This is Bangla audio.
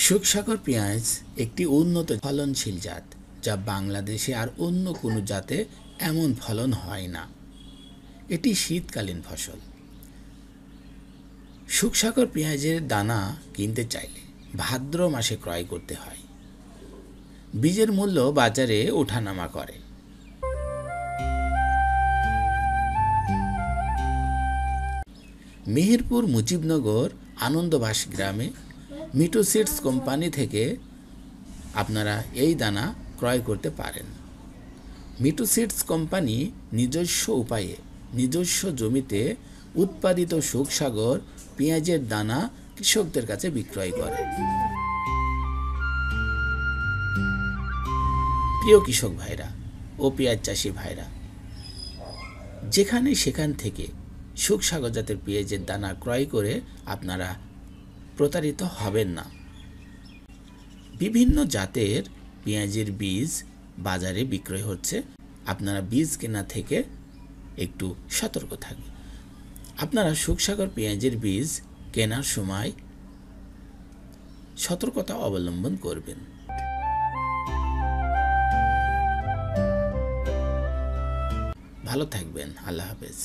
সুখসাগর পেঁয়াজ একটি উন্নত ফলনশীল জাত, যা বাংলাদেশে আর অন্য কোনো জাতে এমন ফলন হয় না। এটি শীতকালীন ফসল। সুখসাগর পেঁয়াজের দানা কিনতে চাইলে ভাদ্র মাসে ক্রয় করতে হয়। বীজের মূল্য বাজারে ওঠানামা করে। মেহেরপুর মুজিবনগর আনন্দবাস গ্রামে মিটু সিডস কোম্পানি থেকে আপনারা এই দানা ক্রয় করতে পারেন। মিটু সিডস কোম্পানি নিজস্ব উপায়ে নিজস্ব জমিতে উৎপাদিত সুখসাগর পেঁয়াজের দানা কৃষকদের কাছে বিক্রয় করে। প্রিয় কৃষক ভাইরা ও পেঁয়াজ চাষি ভাইরা, যেখানে সেখান থেকে সুখসাগর জাতের পেঁয়াজের দানা ক্রয় করে আপনারা প্রতারিত হবেন না। বিভিন্ন জাতের পেঁয়াজের বীজ বাজারে বিক্রয় হচ্ছে। আপনারা বীজ কেনা থেকে একটু সতর্ক থাকবেন। আপনারা সুখসাগর পেঁয়াজের বীজ কেনার সময় সতর্কতা অবলম্বন করবেন। ভালো থাকবেন। আল্লাহ হাফেজ।